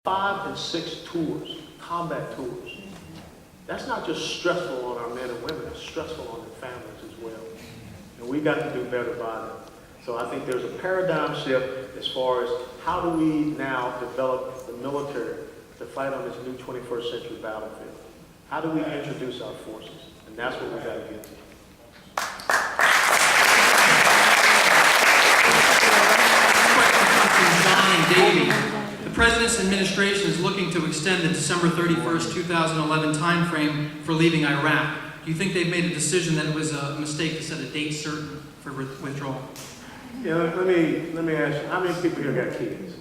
5 and 6 tours, combat tours. That's not just stressful on our men and women, it's stressful on their families as well. And we got to do better by them. So I think there's a paradigm shift as far as how do we now develop the military to fight on this new 21st century battlefield. How do we introduce our forces? And that's what we got to get to. The President's administration is looking to extend the December 31st, 2011 timeframe for leaving Iraq. Do you think they've made a decision that it was a mistake to set a date certain for withdrawal? Yeah, let me ask you, how many people here got kids?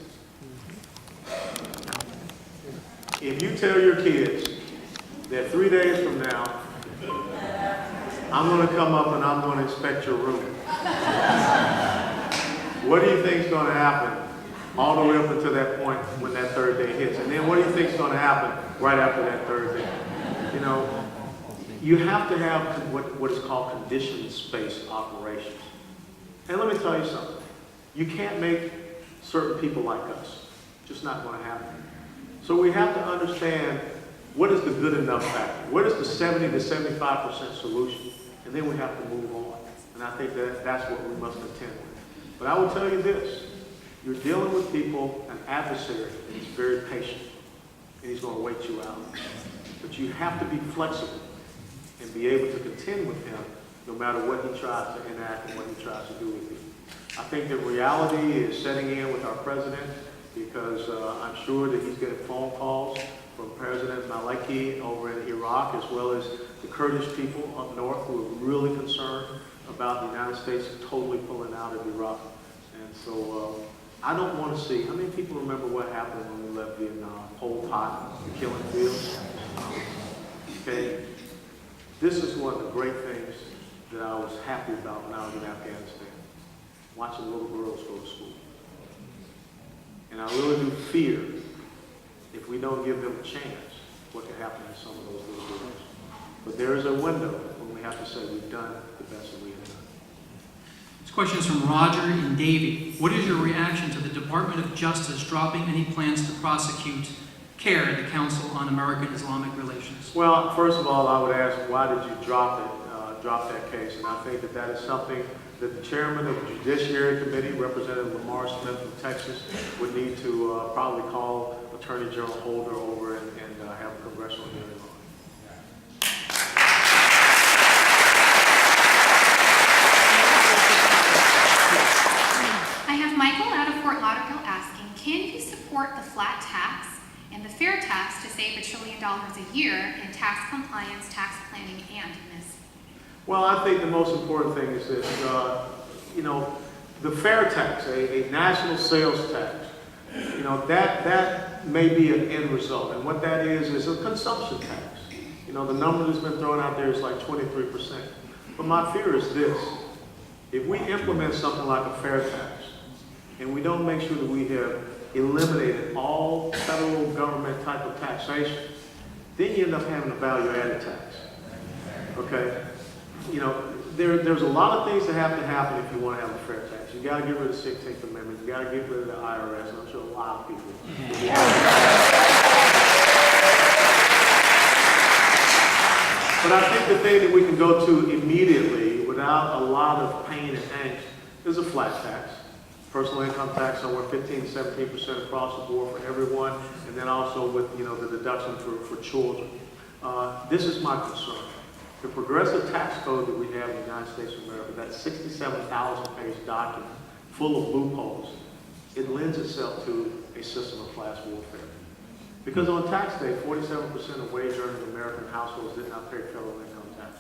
If you tell your kids that 3 days from now, I'm going to come up and I'm going to inspect your room, what do you think is going to happen all the way up until that point when that third day hits? And then what do you think is going to happen right after that third day? You know, you have to have what is called conditions-based operations. And let me tell you something. You can't make certain people like us. Just not going to happen. So we have to understand what is the good enough factor. What is the 70 to 75% solution? And then we have to move on. And I think that's what we must attend with. But I will tell you this. You're dealing with people, an adversary, and he's very patient. And he's going to wait you out. But you have to be flexible and be able to contend with him no matter what he tries to enact and what he tries to do with you. I think that reality is setting in with our president because I'm sure that he's getting phone calls from President Maliki over in Iraq as well as the Kurdish people up north who are really concerned about the United States totally pulling out of Iraq. And so I don't want to see, how many people remember what happened when we left Vietnam? Pol Pot, the killing fields? Okay. This is one of the great things that I was happy about when I was in Afghanistan, watching little girls go to school. And I really do fear, if we don't give them a chance, what can happen to some of those little girls. But there is a window when we have to say we've done the best that we have done. This question is from Roger in Davie. What is your reaction to the Department of Justice dropping any plans to prosecute CARE, the Council on American-Islamic Relations? Well, first of all, I would ask, why did you drop that case? And I think that is something that the chairman of the Judiciary Committee, Representative Lamar Smith from Texas, would need to probably call Attorney General Holder over and have a congressional hearing on. I have Michael out of Fort Lauderdale asking, can you support the flat tax and the fair tax to save $1 trillion a year in tax compliance, tax planning, and this? Well, I think the most important thing is that, you know, the fair tax, a national sales tax, you know, that may be an end result. And what that is a consumption tax. You know, the number that's been thrown out there is like 23%. But my fear is this. If we implement something like a fair tax, and we don't make sure that we have eliminated all federal government type of taxation, then you end up having a value-added tax. Okay? You know, there's a lot of things that have to happen if you want to have a fair tax. You got to get rid of the 16th Amendment. You got to get rid of the IRS. And I'm sure a lot of people. But I think the thing that we can go to immediately without a lot of pain and angst is a flat tax. Personal income tax somewhere 15 to 17% across the board for everyone, and then also with, you know, the deduction for children. This is my concern. The progressive tax code that we have in the United States of America, that 67,000-page document full of loopholes, it lends itself to a system of class warfare. Because on tax day, 47% of wage-earning American households did not pay federal income tax.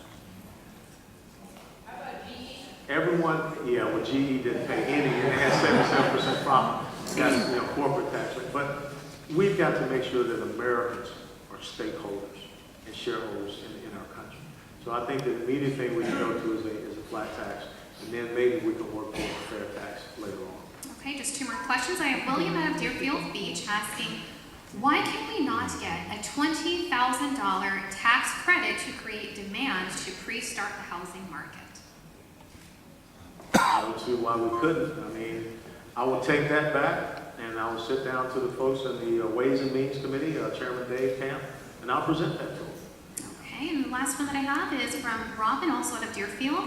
How about GE? Everyone, yeah, well, GE didn't pay any, and it had 77% profit. That's, you know, corporate tax rate. But we've got to make sure that Americans are stakeholders and shareholders in our country. So I think the immediate thing we can go to is a flat tax, and then maybe we can work towards a fair tax later on. Okay, just 2 more questions. I have William out of Deerfield Beach asking, why can we not get a $20,000 tax credit to create demand to pre-start the housing market? I don't see why we couldn't. I mean, I will take that back, and And I will sit down to the folks in the Ways and Means Committee, Chairman Dave Camp, and I'll present that to them. Okay, and the last one that I have is from Robin, also out of Deerfield.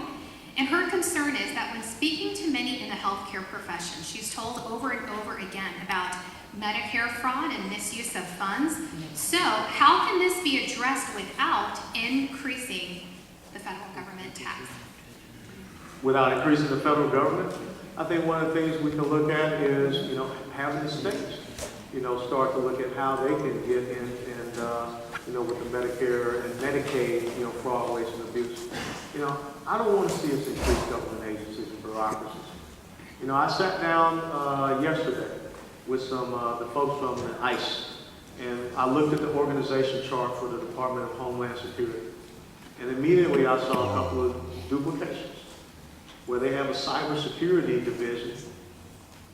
And her concern is that when speaking to many in the healthcare profession, she's told over and over again about Medicare fraud and misuse of funds. So how can this be addressed without increasing the federal government tax? Without increasing the federal government, I think one of the things we can look at is, having the states, start to look at how they can get in and, with the Medicare and Medicaid, fraud, waste, and abuse. I don't want to see us increase government agencies and bureaucracies. I sat down yesterday with some the folks from the ICE, and I looked at the organization chart for the Department of Homeland Security, and immediately I saw a couple of duplications where they have a cybersecurity division.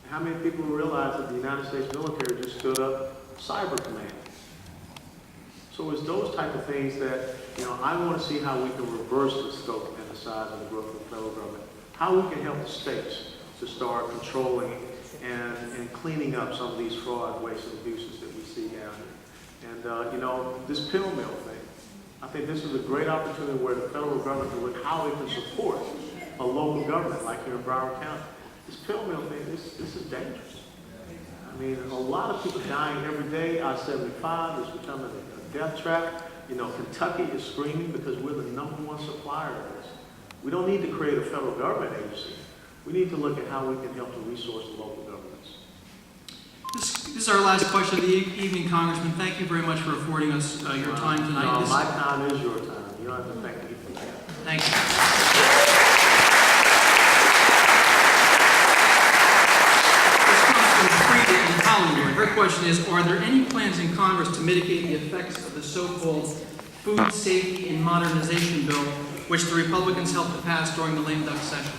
How many people realize that the United States military just stood up Cyber Command? So it's those type of things that, I want to see how we can reverse the scope and the size and the growth of the federal government. How we can help the states to start controlling and cleaning up some of these fraud, waste, and abuses that we see down here. And, this pill mill thing, I think this is a great opportunity where the federal government can look how it can support a local government like here in Broward County. This pill mill thing, this is dangerous. I mean, a lot of people dying every day. I-75 is becoming a death trap. Kentucky is screaming because we're the #1 supplier of this. We don't need to create a federal government agency. We need to look at how we can help to resource the local governments. This is our last question of the evening, Congressman. Thank you very much for affording us your time tonight. No, my time is your time. You don't have to thank me for that. Thank you. This comes from Frida in Hollywood. Her question is, are there any plans in Congress to mitigate the effects of the so-called Food Safety and Modernization Bill, which the Republicans helped to pass during the lame duck session?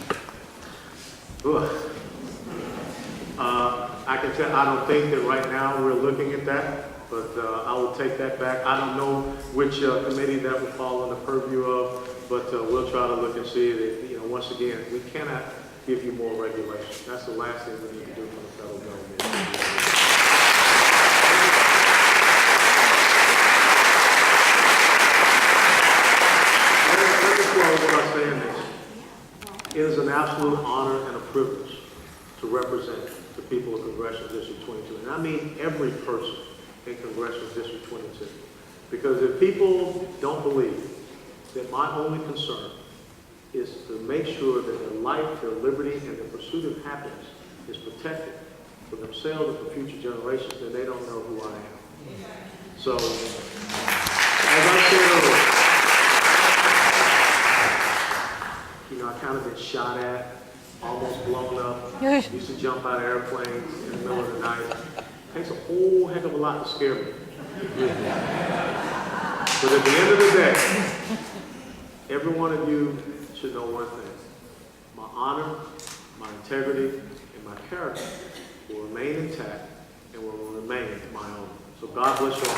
I can tell, I don't think that right now we're looking at that, but I will take that back. I don't know which committee that would fall in the purview of, but we'll try to look and see that, once again, we cannot give you more regulation. That's the last thing we need to do from the federal government. Let me close by saying this. It is an absolute honor and a privilege to represent the people of Congressional District 22. And I mean every person in Congressional District 22. Because if people don't believe that my only concern is to make sure that their life, their liberty, and their pursuit of happiness is protected for themselves and for future generations, then they don't know who I am. So, as I said earlier, I kind of been shot at, almost blown up, used to jump out of airplanes in the middle of the night. It takes a whole heck of a lot to scare me. But at the end of the day, every one of you should know one thing. My honor, my integrity, and my character will remain intact and will remain my own. So God bless you all.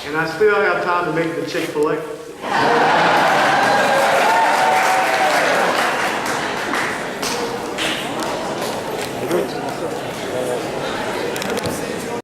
And I still have time to make the Chick-fil-A.